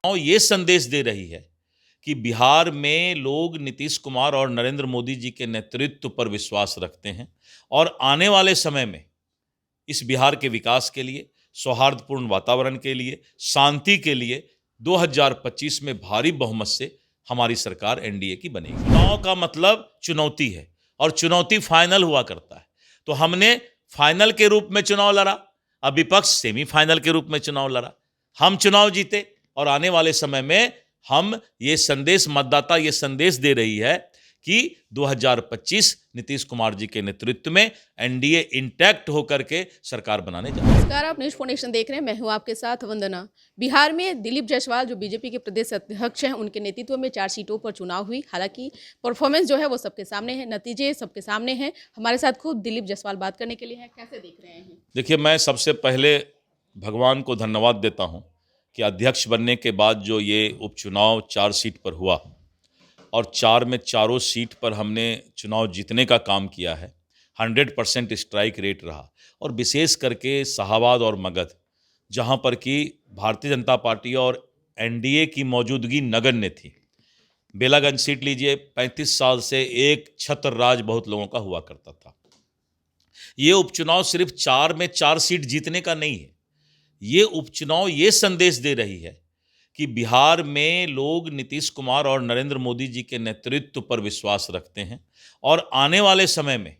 और ये संदेश दे रही है कि बिहार में लोग नीतीश कुमार और नरेंद्र मोदी जी के नेतृत्व पर विश्वास रखते हैं और आने वाले समय में इस बिहार के विकास के लिए, सौहार्दपूर्ण वातावरण के लिए, शांति के लिए 2025 में भारी बहुमत से हमारी सरकार एनडीए की बनेगी। चुनाव का मतलब चुनौती है और चुनौती फाइनल हुआ करता है। तो हमने फाइनल के रूप में चुनाव लड़ा, अब विपक्ष सेमीफाइनल के रूप में चुनाव लड़ा। हम चुनाव जीते और आने वाले समय में हम ये संदेश, मतदाता ये संदेश दे रही है कि 2025 नीतीश कुमार जी के नेतृत्व में एनडीए इंटैक्ट होकर के सरकार बनाने जा रही है। नमस्कार, आप न्यूज़ फाउंडेशन देख रहे हैं। मैं हूं आपके साथ वंदना। बिहार में दिलीप जायसवाल जो बीजेपी के प्रदेश अध्यक्ष हैं, उनके नेतृत्व में 4 सीटों पर चुनाव हुई। हालांकि परफॉर्मेंस जो है वो सबके सामने है, नतीजे सबके सामने हैं। हमारे साथ खुद दिलीप जायसवाल बात करने के लिए हैं। कैसे देख रहे हैं? देखिए, मैं सबसे पहले भगवान को धन्यवाद देता हूं कि अध्यक्ष बनने के बाद जो ये उपचुनाव 4 सीट पर हुआ और 4 में चारों सीट पर हमने चुनाव जीतने का काम किया है। 100% स्ट्राइक रेट रहा और विशेष करके शाहाबाद और मगध, जहां पर कि भारतीय जनता पार्टी और एनडीए की मौजूदगी नगण्य थी। बेलागंज सीट लीजिए, 35 साल से एक छत्र राज बहुत लोगों का हुआ करता था। ये उपचुनाव सिर्फ 4 में 4 सीट जीतने का नहीं है। ये उपचुनाव ये संदेश दे रही है कि बिहार में लोग नीतीश कुमार और नरेंद्र मोदी जी के नेतृत्व पर विश्वास रखते हैं और आने वाले समय में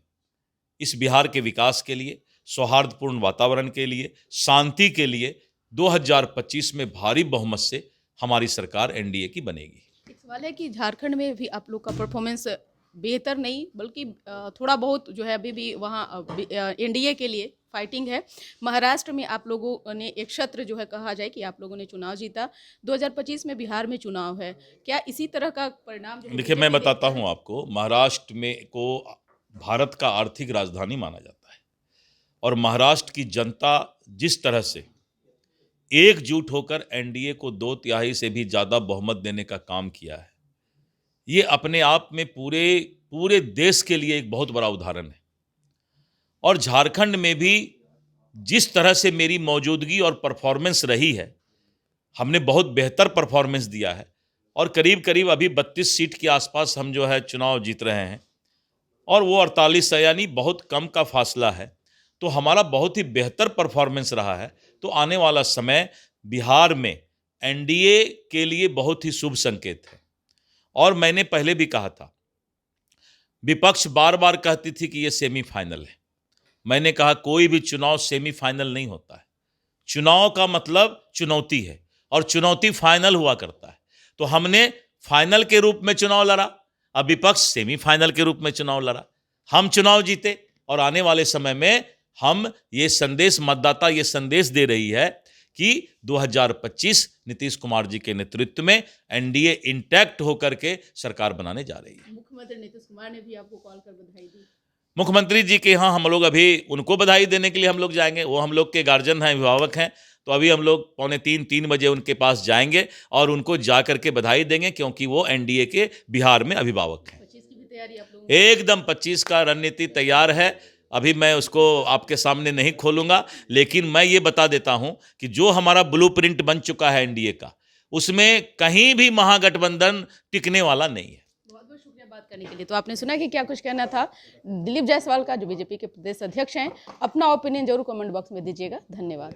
इस बिहार के विकास के लिए, सौहार्दपूर्ण वातावरण के लिए, शांति के लिए 2025 में भारी बहुमत से हमारी सरकार एनडीए की बनेगी। एक सवाल है कि झारखंड में भी आप लोग का परफॉर्मेंस बेहतर नहीं बल्कि थोड़ा बहुत जो है अभी भी वहाँ एनडीए के लिए फाइटिंग है। महाराष्ट्र में आप लोगों ने एक क्षेत्र जो है कहा जाए कि आप लोगों ने चुनाव जीता। 2025 में बिहार में चुनाव है, क्या इसी तरह का परिणाम? देखिए, मैं बताता हूँ आपको, महाराष्ट्र में को भारत का आर्थिक राजधानी माना जाता है और महाराष्ट्र की जनता जिस तरह से एकजुट होकर एनडीए को 2/3 से भी ज़्यादा बहुमत देने का काम किया है, ये अपने आप में पूरे देश के लिए एक बहुत बड़ा उदाहरण है। और झारखंड में भी जिस तरह से मेरी मौजूदगी और परफॉर्मेंस रही है, हमने बहुत बेहतर परफॉर्मेंस दिया है और करीब करीब अभी 32 सीट के आसपास हम जो है चुनाव जीत रहे हैं और वो 48 है, यानी बहुत कम का फासला है। तो हमारा बहुत ही बेहतर परफॉर्मेंस रहा है। तो आने वाला समय बिहार में एनडीए के लिए बहुत ही शुभ संकेत है। और मैंने पहले भी कहा था, विपक्ष बार बार कहती थी कि ये सेमीफाइनल है। मैंने कहा कोई भी चुनाव सेमीफाइनल नहीं होता है। चुनाव का मतलब चुनौती है और चुनौती फाइनल हुआ करता है। तो हमने फाइनल के रूप में चुनाव लड़ा, अब विपक्ष सेमीफाइनल के रूप में चुनाव लड़ा। हम चुनाव जीते और आने वाले समय में हम ये संदेश, मतदाता ये संदेश दे रही है कि 2025 नीतीश कुमार जी के नेतृत्व में एनडीए इंटैक्ट होकर के सरकार बनाने जा रही है। मुख्यमंत्री नीतीश कुमार ने भी आपको कॉल कर बधाई दी। मुख्यमंत्री जी के यहाँ हम लोग अभी उनको बधाई देने के लिए हम लोग जाएंगे। वो हम लोग के गार्जियन हैं, अभिभावक हैं। तो अभी हम लोग 2:45-3 बजे उनके पास जाएंगे और उनको जा करके बधाई देंगे, क्योंकि वो एनडीए के बिहार में अभिभावक हैं। 25 की भी तैयारी आप लोगों एकदम 25 का रणनीति तैयार है। अभी मैं उसको आपके सामने नहीं खोलूंगा, लेकिन मैं ये बता देता हूं कि जो हमारा ब्लूप्रिंट बन चुका है एनडीए का, उसमें कहीं भी महागठबंधन टिकने वाला नहीं है। बहुत बहुत शुक्रिया बात करने के लिए। तो आपने सुना कि क्या कुछ कहना था दिलीप जायसवाल का, जो बीजेपी के प्रदेश अध्यक्ष हैं। अपना ओपिनियन जरूर कमेंट बॉक्स में दीजिएगा। धन्यवाद।